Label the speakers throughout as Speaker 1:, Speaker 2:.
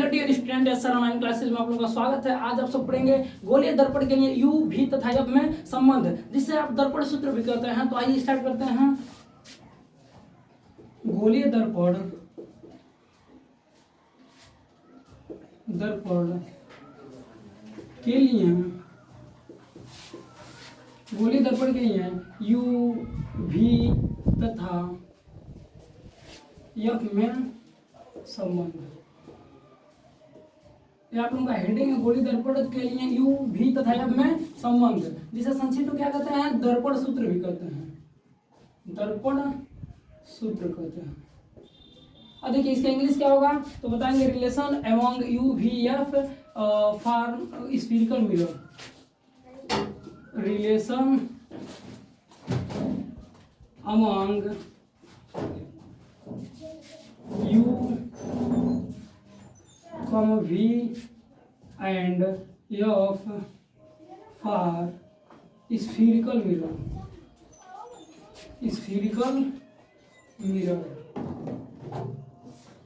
Speaker 1: Hello dear student, online classes में आप लोगों का स्वागत है। आज आप सब पढ़ेंगे गोलीय दर्पण के लिए यू भी तथा यफ में संबंध, जिससे आप दर्पण सूत्र भी कहते हैं। तो आइए स्टार्ट करते हैं। गोलीय दर्पण के लिए यू भी तथा यफ में संबंध। ये आप लोगों का हेडिंग है, गोलीय दर्पण के लिए यू भी तथा यफ में संबंध, जिसे संक्षिप्त में क्या कहते हैं? दर्पण सूत्र भी कहते हैं। दर्पण सूत्र कहते हैं। अब देखिए इसका इंग्लिश क्या होगा, तो बताएंगे relation among u v f for spherical mirror. Relation among u V and F for spherical mirror।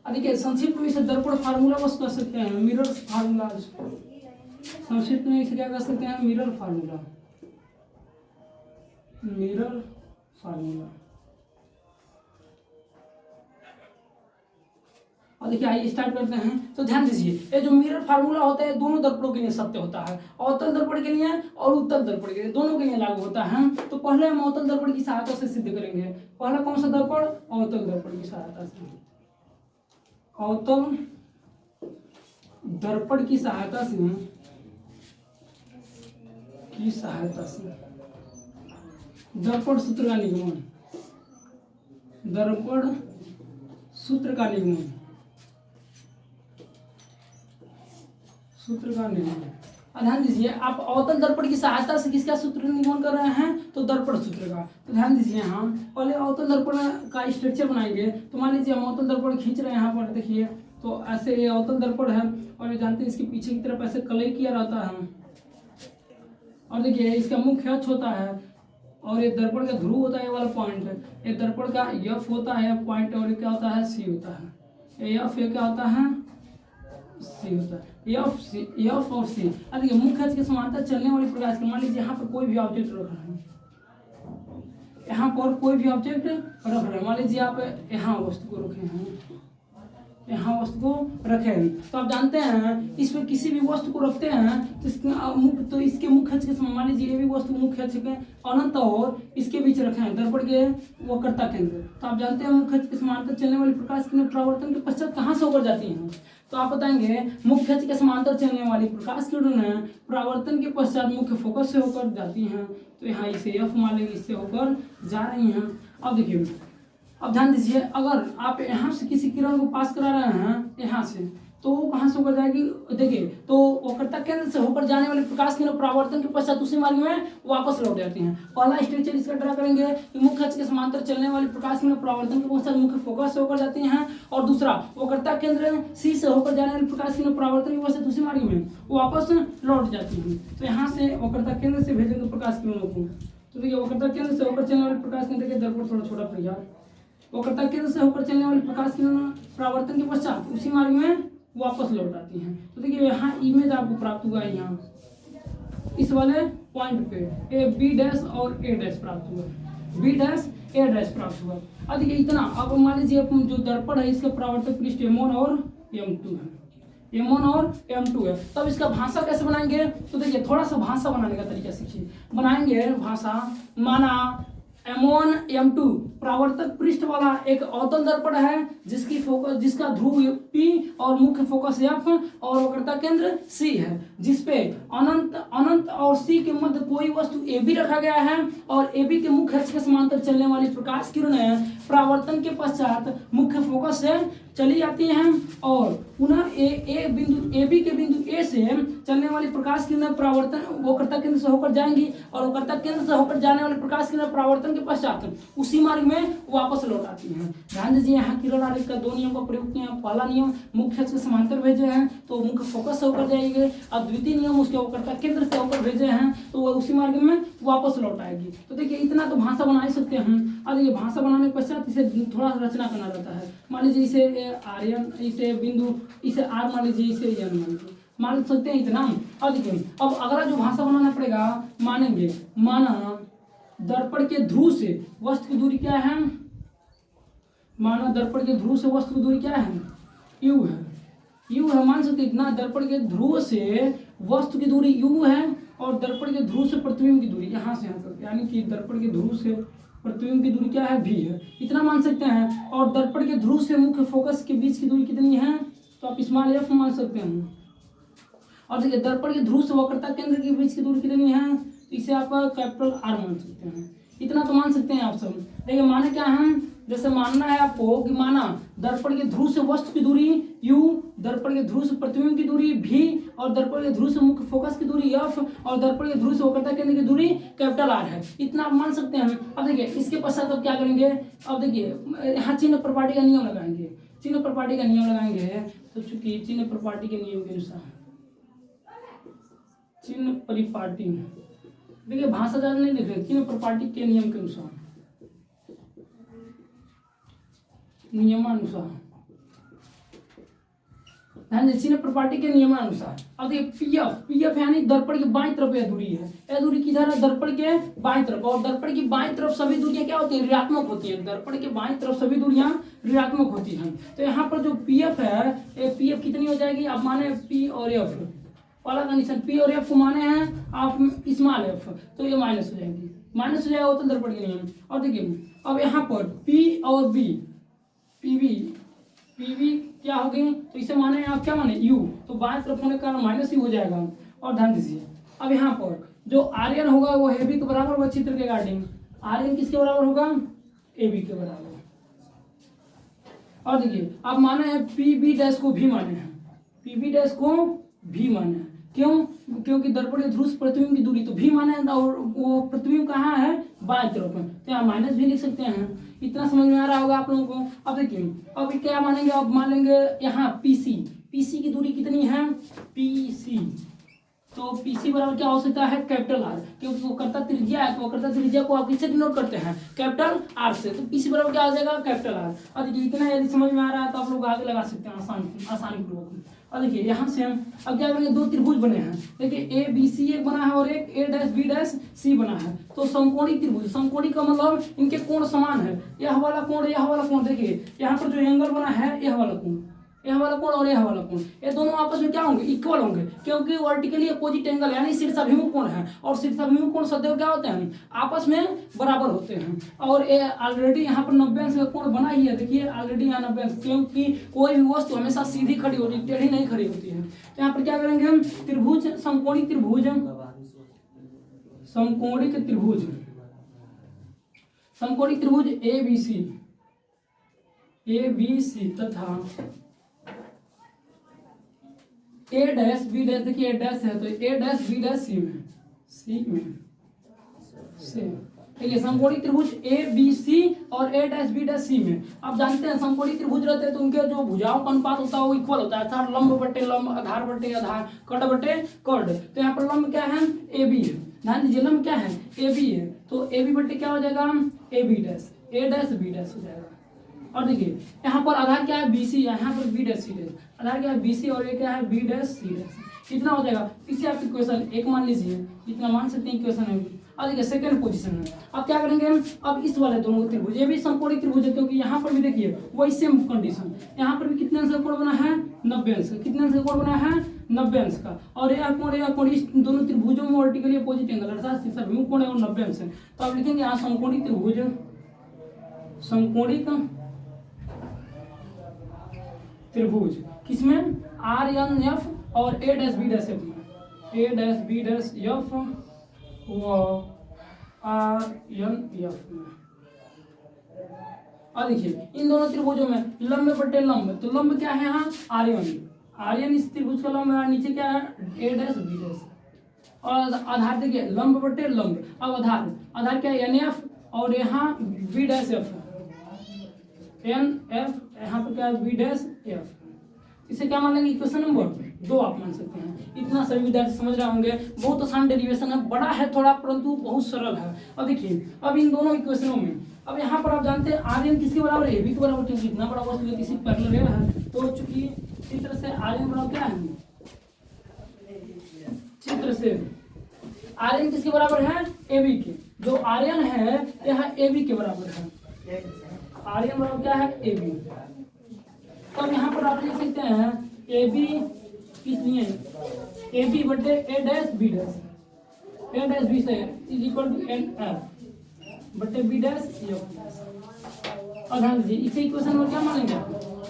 Speaker 1: देखिए संक्षिप्त में इसे दर्पण फार्मूला बस कर सकते हैं, मिरर फार्मूला। संक्षिप्त में इसे क्या कर सकते हैं? Mirror formula. और देखिए आइए स्टार्ट करते हैं। तो ध्यान दीजिए, ये जो मिरर फार्मूला होता है दोनों दर्पणों के लिए सत्य होता है। अवतल दर्पण के लिए और उत्तल दर्पण के लिए, दोनों के लिए लागू होता है। तो पहले हम अवतल दर्पण की सहायता से सिद्ध करेंगे। पहला कौन सा दर्पण? अवतल दर्पण की सहायता से। अवतल दर्पण की सहायता से दर्पण सूत्र का निगमन। दर्पण सूत्र का निगमन। ध्यान दीजिए, आप अवतल दर्पण की सहायता से किसका सूत्र निगमन कर रहे हैं? तो दर्पण सूत्र का। तो ध्यान दीजिए, हम पहले अवतल दर्पण का स्ट्रक्चर बनाएंगे। तो मान लीजिए हम अवतल दर्पण खींच रहे हैं यहाँ पर, देखिए तो ऐसे ये अवतल दर्पण है और ये जानते हैं इसके पीछे की तरफ ऐसे कलई किया रहता है। और देखिए इसका मुख्य अक्ष होता है और ये दर्पण का ध्रुव होता है, ये वाला पॉइंट। ये दर्पण का एफ होता है पॉइंट, और ये क्या होता है? सी होता है। एफ ये क्या होता है? सी होता है। एफ और सी। अब देखिए मुख्य अक्ष के समांतर चलने वाली प्रकाश की, मान लीजिए यहाँ पर कोई भी ऑब्जेक्ट रख रहे हैं, यहाँ पर कोई भी ऑब्जेक्ट रख रहे हैं। मान लीजिए आप यहाँ वस्तु को रखे हैं, यहाँ वस्तु को रखे हैं, तो आप जानते हैं इसमें किसी भी वस्तु को रखते हैं तो इसके मुख्य अक्ष के, मान लीजिए ये भी वस्तु मुख्य अक्ष के अनंत और इसके बीच रखे हैं दर्पण के वक्रता केंद्र। तो आप जानते हैं मुख्य अक्ष के समांतर चलने वाली प्रकाश किरणें परावर्तन के पश्चात कहाँ से होकर जाती हैं? तो आप बताएंगे मुख्य अक्ष के समांतर चलने वाली प्रकाश किरणें परावर्तन के पश्चात मुख्य फोकस से होकर जाती हैं। तो यहाँ इसे एफ मान लेंगे, इससे होकर जा रही हैं। अब देखिए, अब ध्यान दीजिए, अगर आप यहाँ से किसी किरण को पास करा रहे हैं यहाँ से, तो वो कहाँ से होकर जाएगी? देखिए तो वक्रता केंद्र से होकर जाने वाली प्रकाश किरण परावर्तन के पश्चात उसी मार्ग में वापस लौट जाती हैं। पहला स्ट्रक्चर इसका ड्रा करेंगे कि मुख्य अक्ष के समांतर चलने वाली प्रकाश किरण परावर्तन के पश्चात मुख्य फोकस से होकर जाती हैं, और दूसरा वक्रता केंद्र सी से होकर जाने वाली प्रकाश किरण परावर्तन के पश्चात उसी मार्ग में वापस लौट जाती हैं। तो यहाँ से वक्रता केंद्र से भेजेंगे प्रकाश किरणों को। तो देखिए वक्रता केंद्र से होकर चलने वाली प्रकाश किरण, देखिए दर्पण थोड़ा छोटा पड़ गया। वक्रता केंद्र से होकर चलने वाली प्रकाश किरण परावर्तन के पश्चात उसी मार्ग में वापस लौट आती हैं। तो देखिए यहाँ इमेज आपको प्राप्त हुआ है, यहाँ इस वाले पॉइंट पे ए बी डैश और ए डैश प्राप्त हुआ, बी डैश ए डैश प्राप्त हुआ। अब देखिए इतना, अब मान लीजिए जो दर्पण है इसका परावर्तक पृष्ठ M1 और M2 है, M1 और M2 है। तब इसका भाषा कैसे बनाएंगे? तो देखिए थोड़ा सा भाषा बनाने का तरीका सीखिए। बनाएंगे भाषा, माना M1 M2 परावर्तक पृष्ठ वाला एक अवतल दर्पण है जिसका ध्रुव P और मुख्य फोकस F और वक्रता केंद्र C है, जिसपे अनंत और C के मध्य कोई वस्तु AB रखा गया है, और AB के मुख्य अक्ष के समांतर चलने वाली प्रकाश किरणें परावर्तन के पश्चात मुख्य फोकस से चली जाती हैं, और पुनः AB के बिंदु A से चलने वाली प्रकाश किरणें परावर्तन वक्रता केंद्र से होकर जाएंगी, और वक्रता केंद्र से होकर जाने वाली प्रकाश किरणें परावर्तन के पश्चात उसी मार्ग में वापस लौट आती हैं। ध्यान दीजिए यहाँ किरण आरेख का दो नियम का प्रयोग किया। पहला नियम नियम मुख्य अक्ष के समांतर भेजे हैं तो मुख्य फोकस से होकर जाएगी। अब द्वितीय नियम उसके वक्रता केंद्र से होकर भेजे हैं तो वह उसी मार्ग में वापस लौट आएगी। तो देखिए इतना तो भाषा बना ही सकते हैं हम। अब देखिए भाषा बनाने के पश्चात इसे थोड़ा रचना करना रहता है। मान लीजिए इसे आर्यन, इसे बिंदु, इसे आर मान लीजिए, इसे एन मान लीजिए, मान सकते हैं इतना। अब देखिए अब अगला जो भाषा बनाना पड़ेगा, मानेंगे माना दर्पण के ध्रुव से वस्तु की दूरी क्या है, माना दर्पण के ध्रुव से वस्तु की दूरी क्या है, यू है, यू है। मान सकते इतना, दर्पण के ध्रुव से वस्तु की दूरी यू है और दर्पण के ध्रुव से प्रतिबिंब की दूरी यहाँ से यहाँ तक, यानी कि दर्पण के ध्रुव से प्रतिबिंब की दूरी क्या है, भी है, इतना मान सकते हैं। और दर्पण के ध्रुव से मुख्य फोकस के बीच की दूरी कितनी है, तो आप स्मॉल एफ मान सकते हैं। और देखिए दर्पण के ध्रुव से वक्रता केंद्र के बीच की दूरी कितनी है, तो इसे आप कैपिटल आर मान सकते हैं। इतना तो मान सकते हैं आप सब। देखिए माना क्या है, जैसे मानना है आपको कि माना दर्पण के ध्रुव से वस्तु की दूरी u, दर्पण के ध्रुव से प्रतिबिंब की दूरी v, और दर्पण के ध्रुव से मुख्य फोकस की दूरी f, और दर्पण के ध्रुव से वक्रता केंद्र की दूरी कैपिटल R है। इतना आप मान सकते हैं। अब देखिए इसके पश्चात अब क्या करेंगे, अब देखिए यहाँ चिन्ह प्रपाटी का नियम लगाएंगे, चिन्ह प्रपाटी का नियम लगाएंगे। तो चूंकि चिन्ह प्रपाटी के नियम के अनुसार, चिन्ह परिपाटी, देखिए भाषा ज्यादा नहीं लिख रहे, चिन्ह प्रपाटी के नियम के अनुसार, नियमानुसार, चिन्ह प्रपाटी के नियमानुसार। अब देखिए पीएफ, पीएफ यानी दर्पण की बाईं तरफ यह दूरी है, यह दूरी किधर है, दर्पण के बाईं तरफ। और दर्पण की बाईं तरफ सभी दूरियां क्या होती हैं, ऋणात्मक होती हैं। दर्पण के बाईं तरफ सभी दूरियां ऋणात्मक होती हैं। तो यहाँ पर जो पीएफ है, ये पीएफ कितनी हो जाएगी, आप माने पी और एफ, पहला कंडीशन पी और एफ को माने हैं आप स्मॉल एफ, तो ये माइनस हो जाएगी, माइनस हो जाएगा वो तो दर्पण के नियम। और देखिए अब यहाँ पर पी और बी, पीवी, पीवी क्या हो गई, तो इसे माने आप क्या माने यू, तो बाएं तरफ होने का माइनस ही हो जाएगा। और ध्यान दीजिए अब यहाँ पर जो आर्यन होगा वो ए बी के बराबर होगा, चित्र के अकॉर्डिंग आर्यन किसके बराबर होगा, ए बी के बराबर। और देखिए अब माने हैं पी बी डैश को भी माने हैं, पी बी डैश को भी माने हैं, क्यों, क्योंकि दर्पण के ध्रुव से प्रतिबिंब की दूरी तो भी माने हैं, और वो प्रतिबिंब कहाँ है, बाएं तरफ है, तो यहाँ माइनस भी लिख सकते हैं। इतना समझ में आ रहा होगा आप लोगों को। अब देखिए अब क्या मानेंगे, अब मान लेंगे यहाँ पीसी, पीसी की दूरी कितनी है, पीसी, तो पीसी बराबर क्या हो सकता है, कैपिटल आर, क्योंकि वो करता त्रिज्या है, तो वो करता त्रिज्या को आप किससे डिनोट करते हैं, कैपिटल आर से, तो पीसी बराबर क्या हो जाएगा, कैपिटल आर। और देखिए इतना यदि समझ में आ रहा है तो आप लोग आगे लगा सकते हैं आसानी पूर्वक। और देखिए यहाँ से हम अब क्या करेंगे, दो त्रिभुज बने हैं, देखिए ए बी सी एक बना है और एक ए डैश बी डैश सी बना है, तो समकोणी त्रिभुज, समकोणी का मतलब इनके कोण समान है, यह वाला कोण, यह वाला कोण, देखिए यहाँ पर जो एंगल बना है यह वाला कोण, यह वाला कोण और यह वाला कोण, ये दोनों आपस में क्या होंगे, इक्वल होंगे, क्योंकि वर्टिकली अपोजिट एंगल यानी शीर्षाभिमुख कोण है, और शीर्षाभिमुख कोण सदैव क्या होते हैं, आपस में बराबर होते हैं। और ये ऑलरेडी यहाँ पर 90 अंश का कोण बना ही है, देखिए ऑलरेडी यहाँ 90 अंश, क्योंकि कोई भी वस्तु हमेशा सीधी खड़ी होती है, टेढ़ी नहीं खड़ी होती है। तो यहाँ पर क्या करेंगे हम, त्रिभुज, समकोणी त्रिभुज, समकोणिक त्रिभुज, समकोणिक त्रिभुज ए बी सी तथा ए डैश बी डैश, देखिए ए डैश है तो ए डैश बी डैश सी में से, ठीक है, समकोणी त्रिभुज ए बी सी और ए डैश बी डैश सी में। आप जानते हैं समकोणी त्रिभुज रहते हैं तो उनके जो भुजाओं का अनुपात होता है वो इक्वल होता है, अर्थात लंब बटे लंब, आधार बटे आधार, कर्ण बटे कर्ण। तो यहाँ पर लंब क्या है, ए बी है, ध्यान दीजिए लंब क्या है, ए बी है, तो ए बी बटे क्या हो जाएगा, A B dash, A dash B dash हो जाएगा। और देखिए यहाँ पर आधार क्या है, बी सी, यहाँ पर बी डैश सी डैश, आधार क्या है बी सी और ये क्या है बी डैश सी डैश, कितना हो जाएगा, इसे आप इक्वेशन एक मान लीजिए, इतना मान सकते हैं इक्वेशन है। और देखिए सेकंड पोजीशन में अब क्या करेंगे हम, अब इस वाले दोनों त्रिभुज, ये भी समकोणी त्रिभुज है, क्योंकि यहाँ पर भी देखिए वही सेम कंडीशन, यहाँ पर भी कितने अंश का कोण बना है, 90 अंश, कितने अंश का कोण बना है, 90 अंश का। और यह कोण इस दोनों त्रिभुजों में वर्टिकली अपोजिट एंगल अर्थात शीर्षाभिमुख कोण है और 90 अंश है। तो आप लिखेंगे यहाँ समकोणी त्रिभुज, समकोणिक त्रिभुज किसमें, आर एन एफ और ए डैश बी डैश एफ में, ए डैश बी डैश एफ व आर एन एफ में। और देखिए इन दोनों त्रिभुजों में लंब बटे लंब, तो लंब क्या है यहाँ, आर्यन, आर्यन इस त्रिभुज का लंब है, नीचे क्या है, ए डैश बी डैश। और आधार देखिए लंब बटे लंब, अब आधार, आधार क्या है, एन एफ और यहाँ B dash F, N F यहाँ पर क्या है बी डैश एफ, इसे क्या मान लेंगे, इक्वेशन नंबर 2 आप मान सकते हैं। इतना सभी विद्यार्थी समझ रहे होंगे। बहुत आसान डेरिवेशन है, बड़ा है थोड़ा परंतु बहुत सरल है। अब देखिए अब इन दोनों इक्वेशनों में अब यहाँ पर आप जानते हैं आर एन किसके बराबर है, ए बी के बराबर, क्योंकि इतना बड़ा वस्तु किसी पैरेलल है। तो चूंकि चित्र से आर एन बराबर क्या है, चित्र से आर एन किसके बराबर है, ए बी के। जो आर एन है यह ए बी के बराबर है। आर एन बराबर क्या है, ए बी। तो यहाँ पर आप लिख सकते हैं ए बी कितनी है, ए बी बटे A dash B dash, A dash B से is equal to N F बटे बी डैश एफ। और ध्यान दीजिए इसे इक्वेशन नंबर क्या मानेंगे,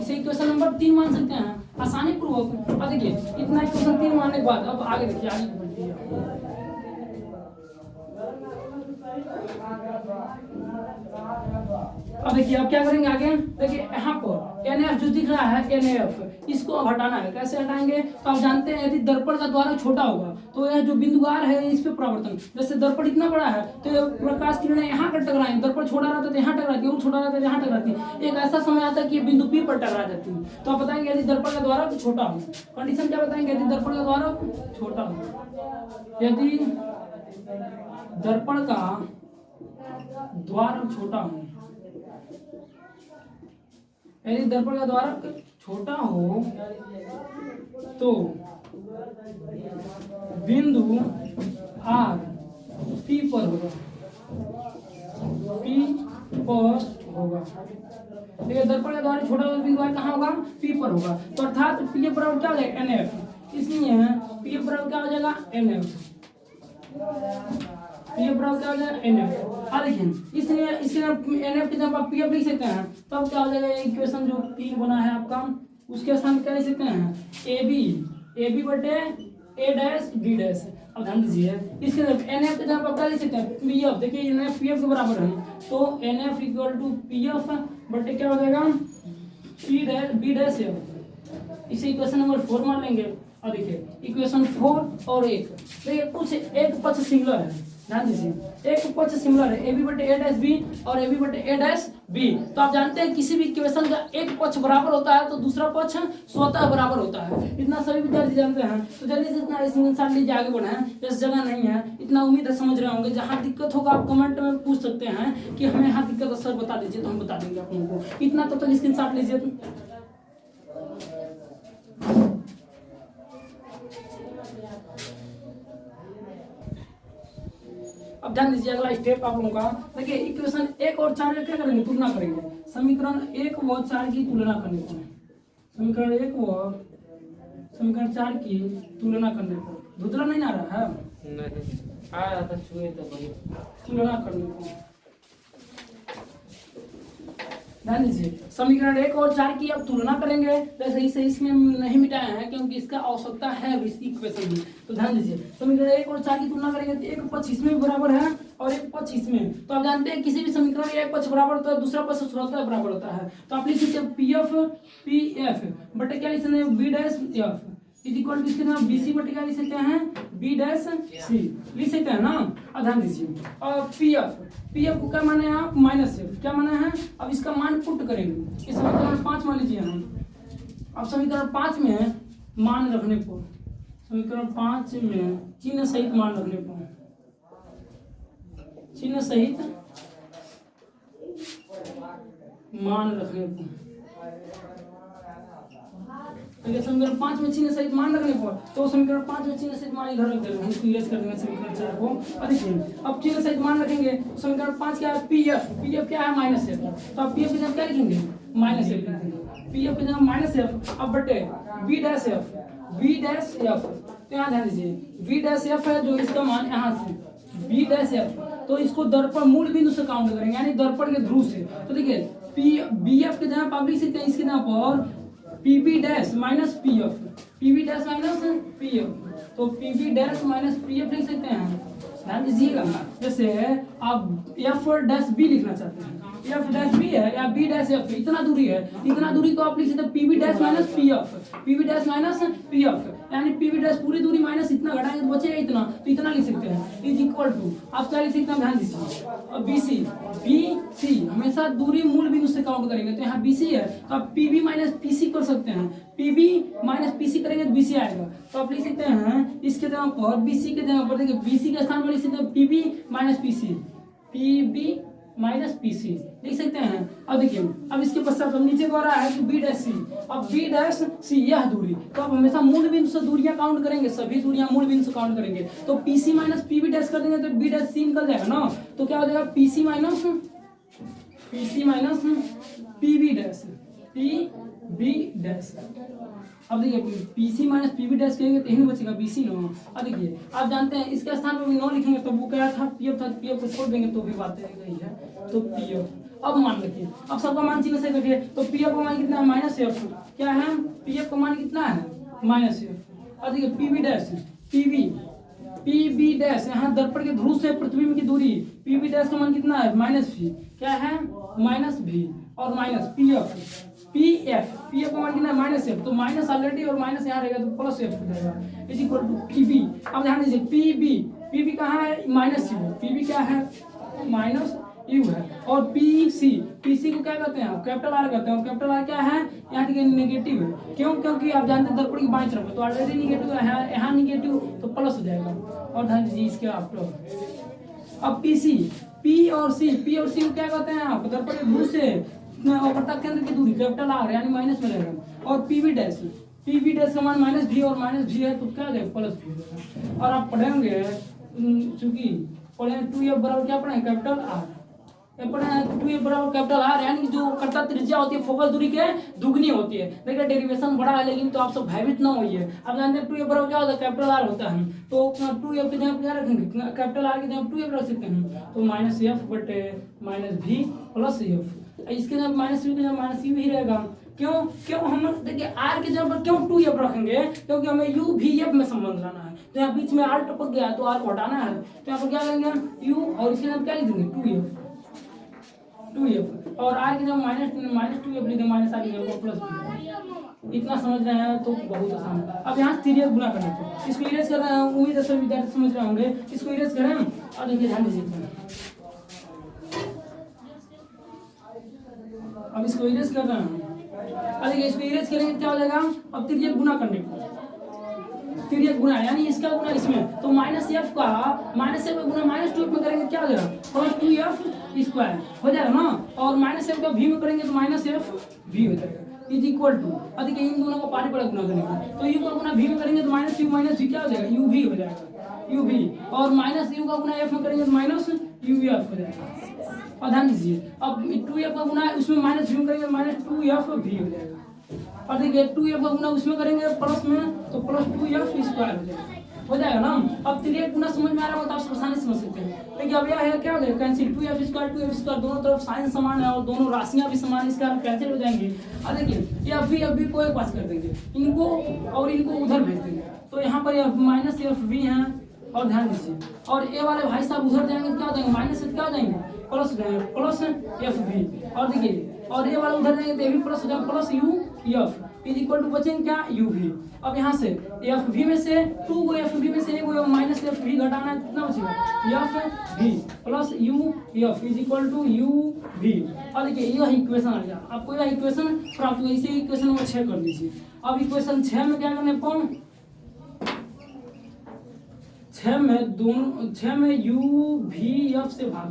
Speaker 1: इसे इक्वेशन नंबर 3 मान सकते हैं आसानी पूर्वक। अब देखिए इतना इक्वेशन 3 मानने के बाद अब आगे देखिए, आगे बढ़ती है। अब देखिए अब क्या करेंगे आगे, देखिए यहाँ पर NF जो दिख रहा है NF, इसको अब हटाना है। कैसे हटाएंगे, तो आप जानते हैं यदि दर्पण का द्वारा छोटा होगा तो यह जो बिंदुगार है इस पे परावर्तन, जैसे दर्पण इतना बड़ा है तो प्रकाश किरणें यहाँ पर टकराएंगे, दर्पण छोटा रहता है तो यहाँ टकराती है, और छोटा रहता है यहाँ टकराती है। एक ऐसा समय आता है कि बिंदु P पर टकरा जाती है। तो आप बताएंगे यदि दर्पण का द्वारा छोटा हो, कंडीशन क्या बताएंगे, यदि दर्पण का द्वारा छोटा हो, यदि दर्पण का द्वार छोटा हो, यदि दर्पण का द्वार छोटा हो तो बिंदु R P पर होगा, P पर होगा। देखिए दर्पण का द्वार छोटा बिंदु R कहाँ होगा, P पर होगा। तो अर्थात P बराबर क्या हो जाएगा, NF। इसलिए P बराबर क्या हो जाएगा, NF। ये बराबर क्या हो जाएगा, NF। अब देखिए इसलिए इसके NF की जब आप PF लिख सकते हैं तब क्या हो जाएगा, इक्वेशन जो 3 बना है आपका उसके स्थान क्या लिख सकते हैं, AB बटे A डैश B डैश। अब ध्यान दीजिए इसके NF की जब आप क्या लिख सकते हैं, PF। देखिए NF PF के बराबर है तो NF इक्वल टू PF बटे क्या हो जाएगा, B डैश F। इसे इक्वेशन नंबर 4 मान लेंगे। और देखिए इक्वेशन 4 और 1, देखिए कुछ एक पक्ष सिमिलर है, ध्यान दीजिए एक पक्ष सिमिलर है, AB बटे A डैश B और AB बटे A डैश B। तो आप जानते हैं किसी भी इक्वेशन का एक पक्ष बराबर होता है तो दूसरा पक्ष स्वतः बराबर होता है। इतना सभी विद्यार्थी जानते हैं। तो जल्दी से इतना इसमें साथ लीजिए आगे बढ़े, इस जगह नहीं है इतना, उम्मीद है समझ रहे होंगे। जहाँ दिक्कत होगा आप कमेंट में पूछ सकते हैं कि हमें यहाँ दिक्कत है सर बता दीजिए, तो हम बता देंगे आप लोगों को। इतना तब तक स्क्रीन शॉट लीजिए। अब ध्यान दीजिए अगला स्टेप आप लोगों का, देखिए इक्वेशन 1 और 4 क्या करेंगे, तुलना करेंगे। समीकरण 1 व 4 की तुलना करने पर, समीकरण 1 व समीकरण 4 की तुलना करने पर, धुंधला नहीं आ रहा है, नहीं आ रहा था, छुए तो तुलना करने पर ध्यान दीजिए। समीकरण 1 और 4 की अब तुलना करेंगे, तो सही से इसमें नहीं मिटाया है क्योंकि इसका आवश्यकता है इस इक्वेशन में। तो ध्यान दीजिए समीकरण 1 और 4 की तुलना करेंगे तो एक पक्ष इसमें भी बराबर है और एक पक्ष इसमें। तो आप जानते हैं किसी भी समीकरण में एक पक्ष बराबर होता है, दूसरा पक्ष स्वतः बराबर होता है। तो आप लिख सकते हैं PF बटे क्या लिख सकते हैं, B dash F is equal to कितना, BC बटे क्या लिख सकते हैं, B डैश C लिख सकते हैं ना। अब ध्यान दीजिए और PF को क्या माने हैं आप, -F क्या माना है। अब इसका मान पुट करेंगे, इस समीकरण 5 मान लीजिए हम। अब समीकरण 5 में मान रखने पर, समीकरण 5 में चिन्ह सहित मान रखने पर, चिन्ह सहित मान रखने पर, समीकरण 5 में चिन्ह सहित मान रखने पर, तो समीकरण 5 में चिन्ह सहित मान इधर रख देंगे, हम क्लियर कर देंगे समीकरण 4 को। अब देखिए अब चिन्ह सहित मान रखेंगे, समीकरण 5 क्या है, PF क्या है, -F। तो आप PF की जगह क्या लिखेंगे, -F लिखेंगे, PF की जगह -F। अब बटे B डैश F। तो यहाँ ध्यान दीजिए B डैश F है जो इसका मान यहाँ से B डैश F, तो इसको दर्पण मूल बिंदु से काउंट करेंगे यानी दर्पण के ध्रुव से। तो देखिए BF के जगह आप लिख सकते हैं इसके जगह पर PB dash minus PF, PB dash minus PF, तो PB डैश माइनस PF लिख सकते हैं। ध्यान दीजिएगा जैसे आप F डैश B लिखना चाहते हैं, एफ डैश बी है या बी डैश एफ, इतना दूरी है, इतना दूरी को आप लिख सकते हैं P B dash minus P F, P B dash minus P F, यानी पी बी डैश पूरी दूरी माइनस इतना घटाएंगे तो बचेगा इतना, तो इतना लिख सकते हैं इज इक्वल टू, आप क्या लिख सकते हैं ध्यान दीजिए, अब बी सी हमेशा दूरी मूल बिंदु से काउंट करेंगे, तो यहाँ बी सी है तो आप P B minus P C कर सकते हैं, P B minus P C करेंगे तो बी सी आएगा, तो आप लिख सकते हैं इसके जगह पर बी सी के जगह पर देखिए बी सी के स्थान पर लिख सकते हैं P B minus P C, P B minus P C लिख सकते हैं। अब देखिए अब इसके पश्चात अब नीचे को आ रहा है कि बी डैश सी, अब बी डैश सी यह दूरी, तो अब हमेशा मूल बिंदु से दूरियां काउंट करेंगे, सभी दूरियां मूल बिंदु से काउंट करेंगे, तो P C minus P B dash कर देंगे तो बी डैश सी निकल जाएगा ना, तो क्या हो जाएगा P C minus P B dash, P B dash. अब देखिए P C minus P B dash करेंगे तो यही बचेगा बी सी नो। अब देखिए आप जानते हैं इसके स्थान पर भी नो लिखेंगे तो वो क्या था पी एफ था, पी एफ को छोड़ देंगे तो भी बात गई है, तो पी एफ। अब मान रखिए अब सबका मान चिन्ह से रखिए, तो पी एफ का मान कितना है माइनस एफ, क्या है पी एफ का मान कितना है माइनस एफ। अब देखिए P B dash P B dash यहाँ दर्पण के ध्रुव से प्रतिबिंब की दूरी, पी बी डैश का मान कितना है माइनस भी, क्या है माइनस भी, और माइनस पी एफ का मान कितना है माइनस एफ, तो माइनस ऑलरेडी और माइनस यहाँ रहेगा तो प्लस एफ हो जाएगा is equal to P B. अब ध्यान दीजिए पी बी कहाँ है माइनस यू, पी बी क्या है माइनस यू है, और पी सी को क्या कहते हैं कैपिटल आर कहते हैं, और कैपिटल आर क्या है यहाँ देखिए नेगेटिव है, क्यों क्योंकि आप जानते हैं दर्पण की बाईं तरफ है तो ऑलरेडी नेगेटिव है, यहाँ नेगेटिव तो प्लस हो जाएगा। और ध्यान दीजिए इसके आफ्टर अब पी और सी को क्या कहते हैं आप दर्पण के ध्रुव से वक्रता केंद्र की दूरी कैपिटल आर यानी माइनस में रहेगा, और पी बी डैश का मान माइनस भी, और माइनस भी है तो क्या हो जाएगा प्लस भी होगा। और आप पढ़ेंगे चूंकि पढ़ेंगे टू एफ बराबर क्या पढ़ेंगे कैपिटल आर, टू एफ बराबर कैपिटल आर, यानी जो कर्ता त्रिज्या होती है फोकस दूरी के दुगनी होती है। देखिए डेरिवेशन बड़ा है लेकिन तो आप सब भयभीत ना होइए, अब जानते हैं टू एफ बराबर क्या होता है कैपिटल आर होता है, तो टू एफ के जगह क्या रखेंगे कैपिटल आर के जगह टू एफ रख सकते हैं, तो माइनस एफ बटे माइनस भी प्लस एफ, इसके जगह माइनस यू के जगह माइनस यू ही रहेगा। क्यों हम देखिए आर के जगह पर क्यों टू एफ रखेंगे, क्योंकि हमें यू भी एफ में संबंध लाना है, तो यहाँ बीच में आर टपक गया तो आर को हटाना है, तो यहाँ पर क्या करेंगे यू और इसके जगह क्या लिख देंगे टू एफ, और आर के जगह माइनस टू एफ लिख देंगे, माइनस आर के जगह प्लस। इतना समझ रहे हैं तो बहुत आसान है। अब यहाँ तिर्यक गुना करने को इसको इरेज कर रहे हैं, उम्मीद है सभी विद्यार्थी समझ रहे होंगे, इसको इरेज करें और देखिए ध्यान दीजिए अब इसको इरेज कर रहे हैं, अब देखिए इसको इरेज करेंगे क्या हो जाएगा, अब तिर्यक गुना करने को तिर्यक गुना यानी इसका गुना इसमें, तो माइनस एफ का माइनस एफ गुना माइनस टू एफ में करेंगे क्या हो जाएगा प्लस टू एफ स्क्वायर हो जाएगा ना, और माइनस एफ का भी में करेंगे तो माइनस एफ भी हो जाएगा इज इक्वल टू, अधिक इन दोनों को पारी पड़ा गुना करेंगे तो यू का गुना भी में करेंगे तो माइनस यू क्या हो जाएगा यू भी हो जाएगा यू भी, और माइनस यू का गुना एफ में करेंगे तो माइनस यू एफ हो जाएगा। और ध्यान दीजिए अब टू एफ का गुना उसमें माइनस भी करेंगे माइनस टू एफ भी हो जाएगा, और देखिए टू एफ का गुना उसमें करेंगे प्लस में तो प्लस टू एफ स्क्वायर हो जाएगा ना। अब तिर्यक गुना समझ में आ रहा हो तो आप आसानी से समझ सकते हैं, देखिए अब यह है क्या हो जाएगा कैंसिल टू एफ स्क्वायर दोनों तरफ साइन समान है और दोनों राशियां भी समान, इसके कारण कैंसिल हो जाएंगे। और देखिए ये अभी को एक पास कर देंगे इनको और इनको उधर भेज देंगे, तो यहाँ पर माइनस एफ भी है, और ध्यान दीजिए और ए वाले भाई साहब उधर जाएंगे क्या हो जाएंगे माइनस से क्या हो जाएंगे प्लस एफ भी, और देखिए और ये वाला उधर जाएंगे तो ये भी प्लस हो जाएगा plus U F is equal to बचेंगे क्या यू भी। अब यहाँ से एफ भी में से टू को एफ भी में से एक माइनस एफ भी घटाना है कितना बचेगा एफ भी plus U F is equal to U भी। और देखिए यह इक्वेशन आ गया, आपको यह इक्वेशन प्राप्त हुआ, इसे इक्वेशन नंबर 6 कर दीजिए। अब इक्वेशन 6 में क्या करना है 6 में यू भी एफ से भाग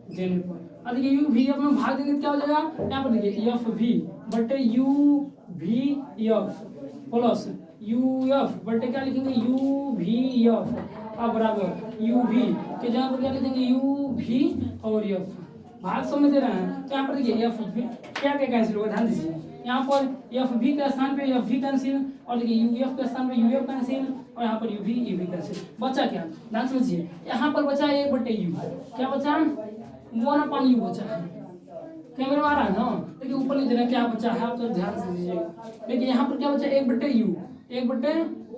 Speaker 1: देने पर, अब देखिए यू भी एफ में भाग देंगे क्या हो जाएगा यहाँ पर देखिए एफ भी बटे यू भी एफ प्लस यू एफ बटे क्या लिखेंगे यू भी एफ अब बराबर यू भी के जगह पर क्या लिखेंगे यू भी और एफ भाग समझ दे रहे हैं, तो यहाँ पर देखिए एफ भी क्या कैंसिल होगा ध्यान दीजिए, यहाँ पर एफ भी के स्थान पे एफ भी कैंसिल, और देखिए यू एफ के स्थान पे यू एफ कैंसिल, और यहाँ पर यू भी कैंसिल, बचा क्या ध्यान समझिए यहाँ पर बचा एक बटे यू, क्या बचा 1/u बचा है, कैमरे में आ रहा है ना, देखिए ऊपर लिख देना क्या बचा है, तो ध्यान से दीजिएगा। देखिए यहाँ पर क्या बचा एक बटे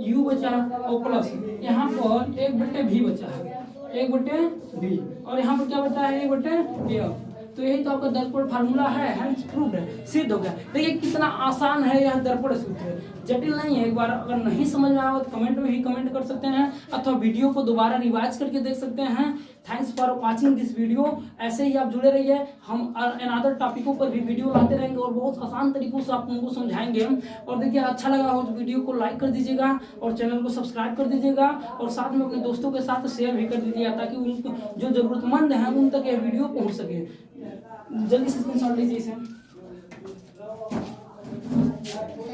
Speaker 1: यू बचा और प्लस यहाँ पर एक बटे भी बचा है, 1 बटे बी, और यहाँ पर क्या बता है 1 बटे ए। तो यही तो आपका दर्पण फार्मूला है, प्रूव्ड है, सिद्ध हो गया। देखिए कितना आसान है यह दर्पण सूत्र, जटिल नहीं है। एक बार अगर नहीं समझ में आया तो कमेंट में भी कमेंट कर सकते हैं, अथवा वीडियो को दोबारा रिवाइज करके देख सकते हैं। Thanks for watching this video. ऐसे ही आप जुड़े रहिए, हम अनदर टॉपिकों पर भी वीडियो लाते रहेंगे और बहुत आसान तरीकों से आप उनको समझाएंगे हम। और देखिए अच्छा लगा हो तो वीडियो को लाइक कर दीजिएगा और चैनल को सब्सक्राइब कर दीजिएगा, और साथ में अपने दोस्तों के साथ शेयर भी कर दीजिएगा, ताकि उनको जो जरूरतमंद हैं उन तक यह वीडियो पहुंच सके। जल्दी से स्क्रीनशॉट लीजिए इसे।